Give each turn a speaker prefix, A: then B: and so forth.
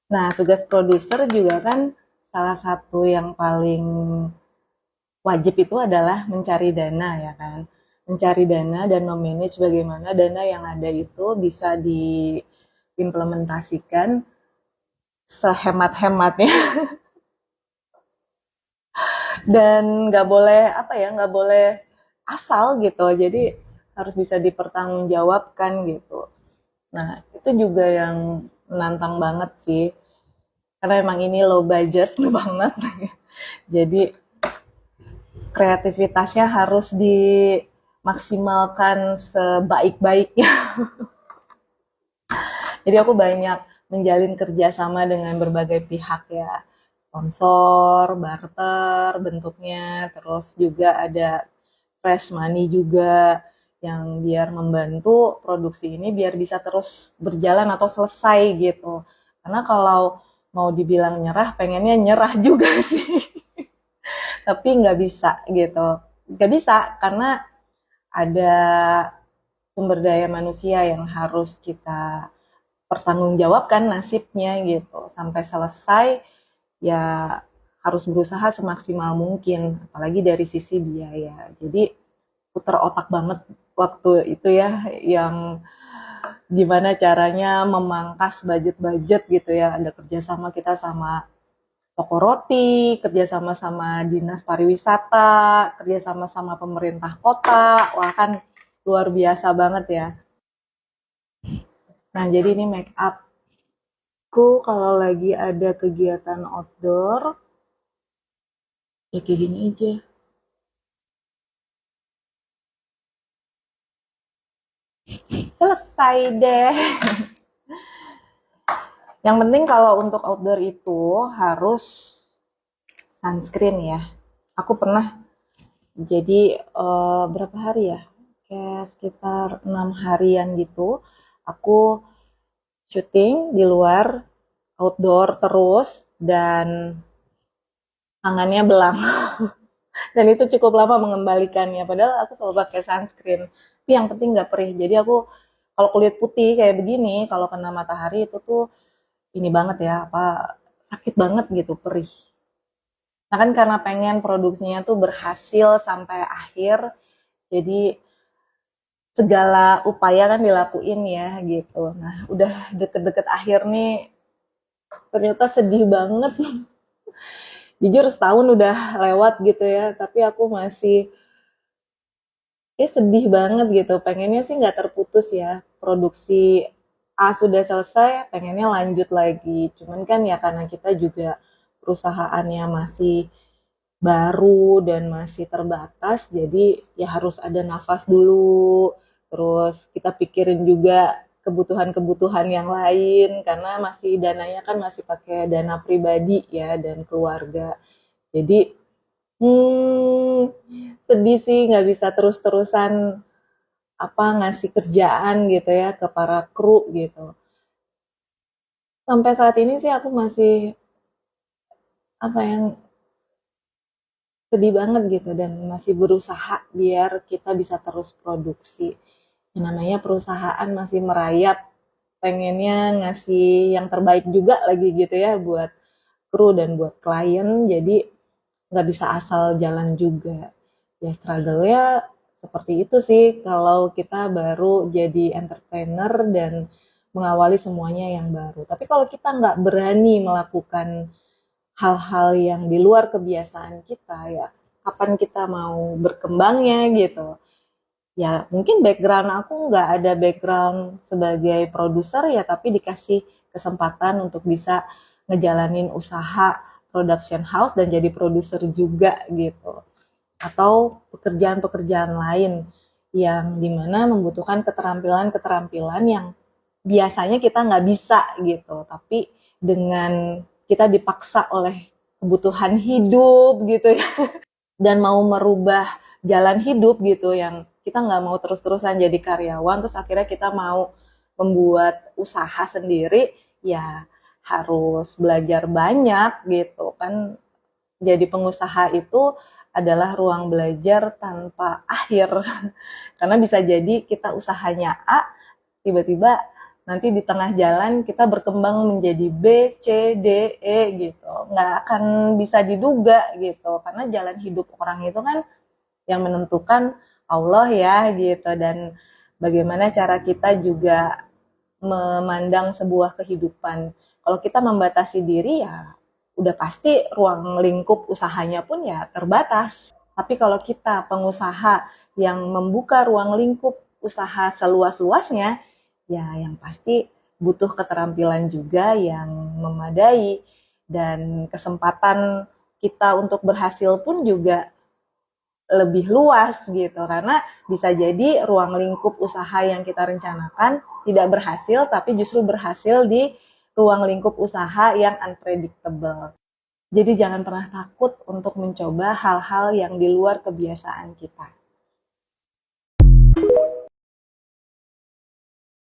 A: Nah, tugas produser juga kan salah satu yang paling wajib itu adalah mencari dana ya kan. Mencari dana dan memanage bagaimana dana yang ada itu bisa diimplementasikan sehemat-hematnya dan nggak boleh apa ya, nggak boleh asal gitu. Jadi harus bisa dipertanggungjawabkan gitu. Nah, itu juga yang menantang banget sih. Karena emang ini low budget banget. Jadi kreativitasnya harus dimaksimalkan sebaik-baiknya. Jadi aku banyak menjalin kerjasama dengan berbagai pihak ya, sponsor, barter bentuknya, terus juga ada fresh money juga yang biar membantu produksi ini biar bisa terus berjalan atau selesai gitu. Karena kalau mau dibilang nyerah, pengennya nyerah juga sih, tapi nggak bisa gitu. Nggak bisa karena ada sumber daya manusia yang harus kita pertanggungjawabkan nasibnya gitu sampai selesai ya harus berusaha semaksimal mungkin apalagi dari sisi biaya jadi puter otak banget waktu itu ya yang gimana caranya memangkas budget-budget gitu ya ada kerjasama kita sama toko roti kerjasama sama dinas pariwisata kerjasama sama pemerintah kota wah kan luar biasa banget ya. Nah jadi ini make up aku kalau lagi ada kegiatan outdoor, ya kayak gini aja. Selesai deh. Yang penting kalau untuk outdoor itu harus sunscreen ya. Aku pernah jadi berapa hari ya? Kayak sekitar 6 harian gitu. Aku syuting di luar outdoor terus dan tangannya belang. Dan itu cukup lama mengembalikannya. Padahal aku selalu pakai sunscreen. Tapi yang penting nggak perih. Jadi aku kalau kulit putih kayak begini, kalau kena matahari itu tuh ini banget ya, apa sakit banget gitu, perih. Nah kan karena pengen produksinya tuh berhasil sampai akhir, jadi segala upaya kan dilakuin ya gitu. Nah udah deket-deket akhir nih, ternyata sedih banget. Jujur setahun udah lewat gitu ya, tapi aku masih ya sedih banget gitu. Pengennya sih nggak terputus ya. Produksi A sudah selesai, pengennya lanjut lagi. Cuman kan ya karena kita juga perusahaannya masih baru dan masih terbatas, jadi ya harus ada nafas dulu. Terus kita pikirin juga kebutuhan-kebutuhan yang lain karena masih dananya kan masih pakai dana pribadi ya dan keluarga. Jadi sedih sih nggak bisa terus-terusan apa ngasih kerjaan gitu ya ke para kru gitu. Sampai saat ini sih aku masih apa yang sedih banget gitu dan masih berusaha biar kita bisa terus produksi. Yang namanya perusahaan masih merayap, pengennya ngasih yang terbaik juga lagi gitu ya buat kru dan buat klien. Jadi nggak bisa asal jalan juga. Ya struggle-nya seperti itu sih kalau kita baru jadi entrepreneur dan mengawali semuanya yang baru. Tapi kalau kita nggak berani melakukan hal-hal yang di luar kebiasaan kita ya, kapan kita mau berkembangnya gitu. Ya mungkin background aku nggak ada background sebagai produser ya, tapi dikasih kesempatan untuk bisa ngejalanin usaha production house dan jadi produser juga gitu atau pekerjaan-pekerjaan lain yang dimana membutuhkan keterampilan-keterampilan yang biasanya kita nggak bisa gitu, tapi dengan kita dipaksa oleh kebutuhan hidup gitu ya, dan mau merubah jalan hidup gitu yang kita nggak mau terus-terusan jadi karyawan, terus akhirnya kita mau membuat usaha sendiri, ya harus belajar banyak gitu kan. Jadi pengusaha itu adalah ruang belajar tanpa akhir. Karena bisa jadi kita usahanya A, tiba-tiba nanti di tengah jalan kita berkembang menjadi B, C, D, E gitu. Nggak akan bisa diduga gitu, karena jalan hidup orang itu kan yang menentukan Allah ya gitu, dan bagaimana cara kita juga memandang sebuah kehidupan. Kalau kita membatasi diri ya udah pasti ruang lingkup usahanya pun ya terbatas. Tapi kalau kita pengusaha yang membuka ruang lingkup usaha seluas-luasnya, ya yang pasti butuh keterampilan juga yang memadai, dan kesempatan kita untuk berhasil pun juga lebih luas gitu, karena bisa jadi ruang lingkup usaha yang kita rencanakan tidak berhasil, tapi justru berhasil di ruang lingkup usaha yang unpredictable. Jadi jangan pernah takut untuk mencoba hal-hal yang di luar kebiasaan kita.